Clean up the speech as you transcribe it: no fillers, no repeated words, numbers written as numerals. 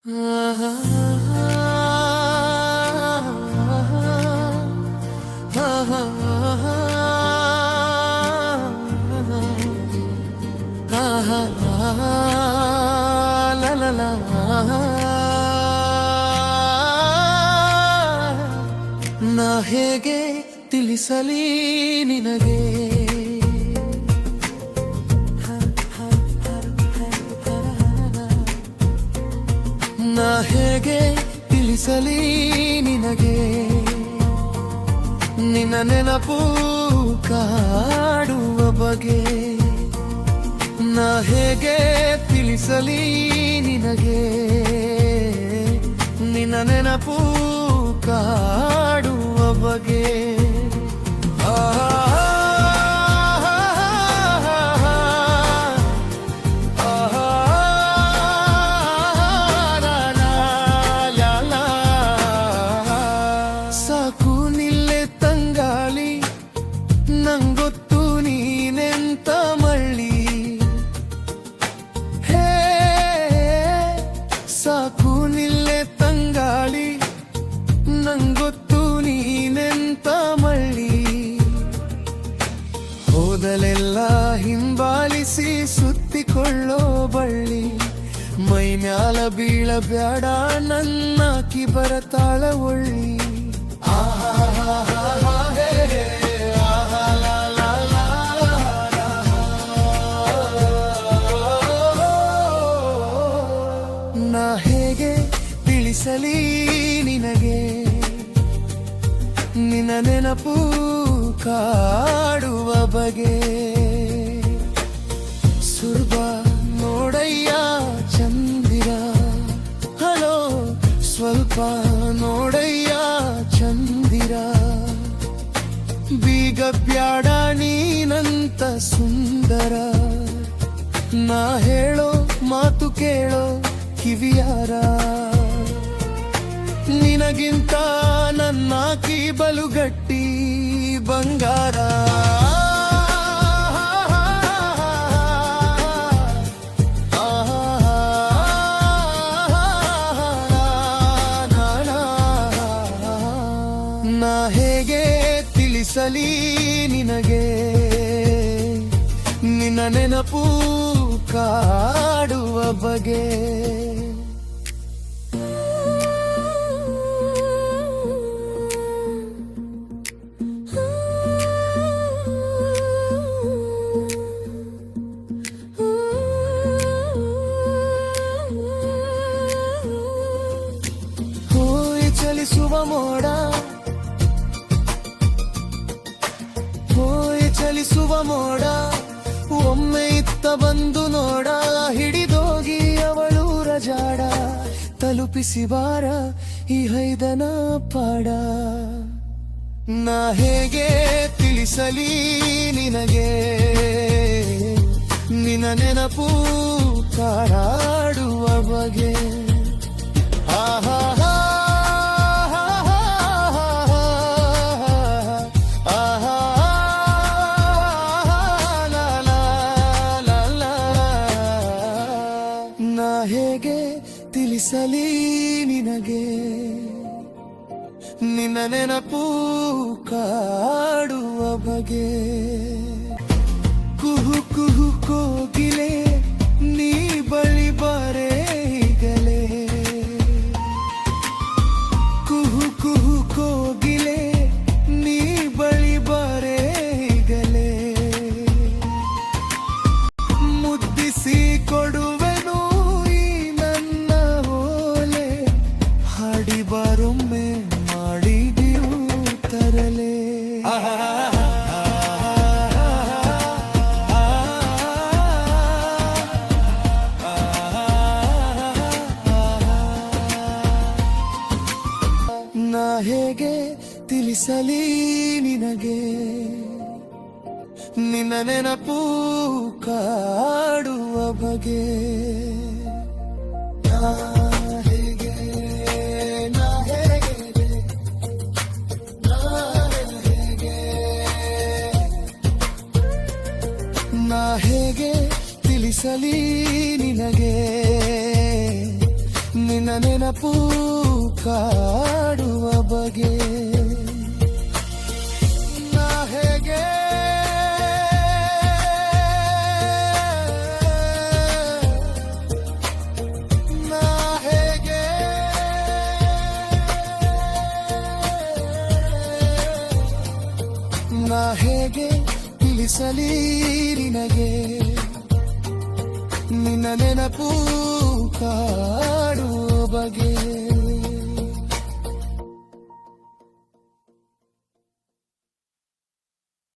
ನಾ ಹೇಗೆ ತಿಳಿಸಲಿ ನಿನಗೆ ನಾ ಹೇಗೆ ತಿಳಿಸಲಿ ನಿನಗೆ ನಿನ್ನ ನೆನಪು ಕಾಡುವ ಬಗೆ ನಾ ಹೇಗೆ ತಿಳಿಸಲಿ ನಿನಗೆ ನಿನ್ನ ನೆನಪು ಕಾಡುವ ಬಗೆ ಸಾಕು ನಿಲ್ಲೆ ತಂಗಾಳಿ ನಂಗೊತ್ತು ನೀನೆಂತ ಮಳ್ಳಿ ಹೇ ಸಾಕು ನಿಲ್ಲೆ ತಂಗಾಳಿ ನಂಗೊತ್ತು ನೀನೆಂತ ಮಳ್ಳಿ ಹೋದಲೆಲ್ಲ ಹಿಂಬಾಲಿಸಿ ಸುತ್ತಿಕೊಳ್ಳೋ ಬಳ್ಳಿ ಮೈ ಮ್ಯಾಲ ಬೀಳಬ್ಯಾಡ ನನ್ನ ಕಿಬರತಾಳ ಒಳ್ಳಿ ನಾ ಹೇಗೆ ತಿಳಿಸಲಿ ನಿನಗೆ ನಿನ್ನ ನೆನಪು ಕಾಡುವ ಬಗೆ ಸುರ್ಬ ನೋಡಯ್ಯ ಚಂದಿರ ಹಲೋ ಸ್ವಲ್ಪ ನೋಡಯ್ಯ ಚಂದಿರ ಬೀಗ ಬ್ಯಾಡ ನೀನಂತ ಸುಂದರ ನಾ ಹೇಳೋ ಮಾತು ಕೇಳೋ ಕಿವಿಯಾರ ನಿನಗಿಂತ ನನ್ನ ಬಲುಗಟ್ಟಿ ಬಂಗಾರ ನಾ ಹೇಗೆ ತಿಳಿಸಲಿ ನಿನಗೆ ನಿನ್ನ ನೆನಪು ಕಾಡುವ ಬಗೆ ಚಲಿಸುವ ಮೋಡ ಹೋಯ್ ಚಲಿಸುವ ಮೋಡ ಒಮ್ಮೆ ಇತ್ತ ಬಂದು ನೋಡ ಹಿಡಿದೋಗಿ ಅವಳು ರಜಾಡ ತಲುಪಿಸಿ ಬಾರ ಈ ಹೈದನ ಪಾಡ ನಾ ಹೇಗೆ ತಿಳಿಸಲಿ ನಿನಗೆ ನಿನ್ನ ನೆನಪು ಕಾಡುವ ಬಗೆ ಆಹಾ ಹೇಗೆ ತಿಳಿಸಲಿ ನಿನಗೆ ನಿನ್ನ ನೆನಪು ಕಾಡುವ ಬಗೆ ಕುಹು ಕುಹು ಕೋಗಿಲೆ ನೀ ಬಳಿ ಬಾರೆ ಈಗಲೇ ಕುಹು ಕುಹು ಕೋಗಿಲೆ ನೀ ಬಳಿ ಬಾರೆ ಈಗಲೇ ಮುದ್ದಿಸಿ ಕೊಡುವೆ ಬಾರೊಮ್ಮೆ ಮಾಡಿದೆಯೂ ತರಲೆ ನಾ ಹೇಗೆ ತಿಳಿಸಲಿ ನಿನಗೆ ನಿನ್ನ ನೆನಪು ಕಾಡುವ ಬಗೆ ನಾ ಹೇಗೆ ತಿಳಿಸಲಿ ನಿನಗೆ ನಿನ್ನ ನೆನಪು ಕಾಡುವ ಬಗೆ ನಾ ಹೇಗೆ ನಾ ಹೇಗೆ ನಾ ಹೇಗೆ ತಿಳಿಸಲಿ ನಿನಗೆ ನಿನ್ನ ನೆನಪು ಕಾಡುವ ಬಗೆ